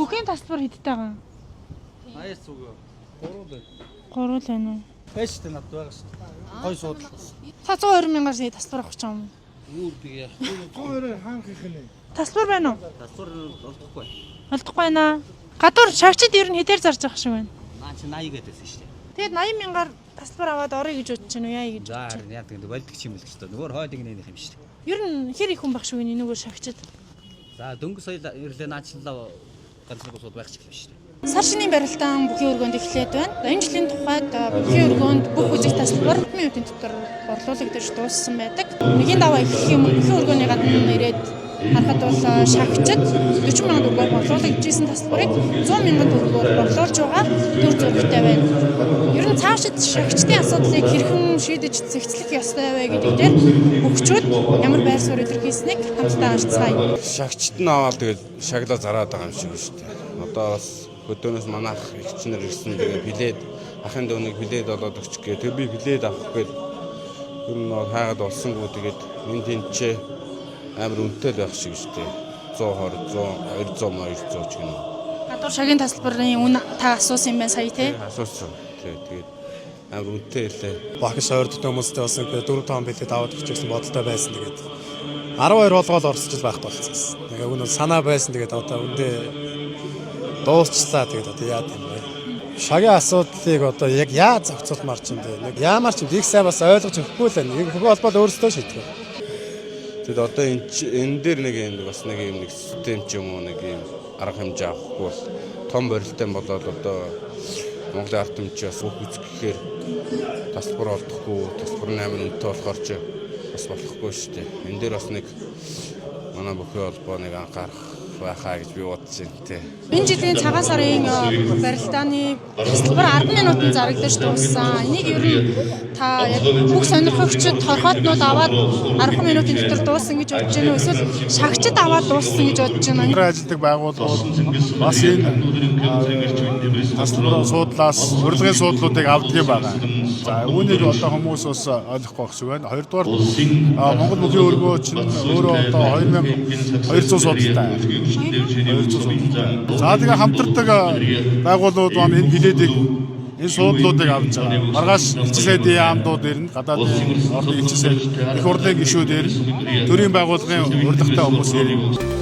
Бүхний тасалбар хэдтэй байгаа? Аяс зүгөө. 3 л байна уу? Байж тэ над байгаа шүү дээ. Гой суудлаа. Та 120,000-аар тасалбар авах гэж байгаа юм. Юу тэгээ. 120 хаанх их нэ. Тасалбар байна уу? Тасвар олдохгүй. Олдохгүй байна. Гадуур шагчид ер нь хэдээр зарж байгаа шиг байна. Наа чи 80 гэдээсэн шүү дээ. Тэгээд 80,000-аар тасалбар аваад орё гэж бодож байна уу яа гэж. За харин яа гэдэг болдог юм л гэж дээ. Нөгөө хойлыг нэх юм шүү дээ. Ер нь хэр их хүн байх шиг вэ нөгөө шагчид? За дөнгөс соёл ирлээ наачлаа ганцхан босоод байх ч юм шүү дээ. Сар шинийн барилдаан бүхий өргөнд эхлээд байна. Энэ жилийн тухайд бүхий өргөнд бүх үзэг тасалбар 10 минутын дотор борлуулагдаж дууссан байдаг. Нэгийн даваа эхлэх юм бүхий өргөний гадна ирээд харахад бол шагчид 40,000 төгрөгөөр борлуулагдажсэн тасалбарыг 100,000 төгрөгөөр борлуулж байгаа төр зурагтай байна. Ер нь цаашид шагчдын асуудлыг хэрхэн шийдэж зэгцлэх ёстой вэ гэдэг дээр хөгчүүд ямар байр суурь илэрхийлсэнийг хамтдаа харцгаая. Шагчд нь аваад тэгээд шаглаа зараад байгаа юм шиг шүү дээ. Одоо бас өдөөнөөс манайх ихчнэр ирсэн тэгээд билет ахын дөөнийг билет олоод өгчих гээ. Тэр би билет авах гээд ер нь хаагаад олсонгүй тэгээд энэ тэнцээ амар үнэтэй байх шиг шүү дээ. 120, 100, 200 ч гэнэ. Гадуур шагийн тасалбарын үн та асуусан юм байна сая тий. Асуусан. Тэгээд амар үнэтэй хэлээ. Багш ойрдтой хүмүүстэй бас 4-5 билет аваад өгчихсэн бодолтой байсан тэгээд 12 болгоол орсож байх болсон. Тэгээ үнэ санаа байсан тэгээд одоо үндэ дуусчлаа тэгээд одоо яа гэм бэ? Шагийн асуудлыг одоо яг яаж зохицуулмаар ч юм бэ? Нэг яамаар ч их сайн бас ойлгож өгөхгүй л байна. Нэг хөгөө холбоод өөрсдөө шийдэх. Тэгээд одоо энэ дээр нэг юм бас нэг юм нэг систем ч юм уу нэг юм арга хэмжээ авахгүй бол том барилттай болоод одоо Монголын ард түмчээс бүх үзэхээр тасалбар олдохгүй, тасалбар амар үнэтэй болохоор ч бас болохгүй шүү дээ. Энэ дээр бас нэг манай бүхий холбоо нэг анхаарах байхаа гэж би бодож байна тий. Энэ жилийн цагаан сарын барилдааны тасалбар 10 минутанд зарагдаж дууссан. Энийг ер нь та яг бүх сонирхогчид торхоотнууд аваад 10 минутын дотор дууссан гэж бодож байна уу? Эсвэл шагчид аваад дууссан гэж бодож байна уу? Ажилтдаг байгууллагууд бас энэ тасалбар суудлаас урилгын суудлуудыг авдаг байгаа. За үүнийг одоо хүмүүс бас ойлгохгүй байх шиг байна. Хоёрдугаар Монгол бүхий өргөө чинь өөрөө одоо 2200 суудалтай. 200. За тэгээ хамтардаг байгууллагууд маань энэ билетийг энэ суудлуудыг авч байгаа. Маргааш элчин сайдын яамдууд ирнэ, гадаадын орны элчин сайд их хурлын гишүүд ирнэ, төрийн байгууллагын урилгатай хүмүүс ирнэ.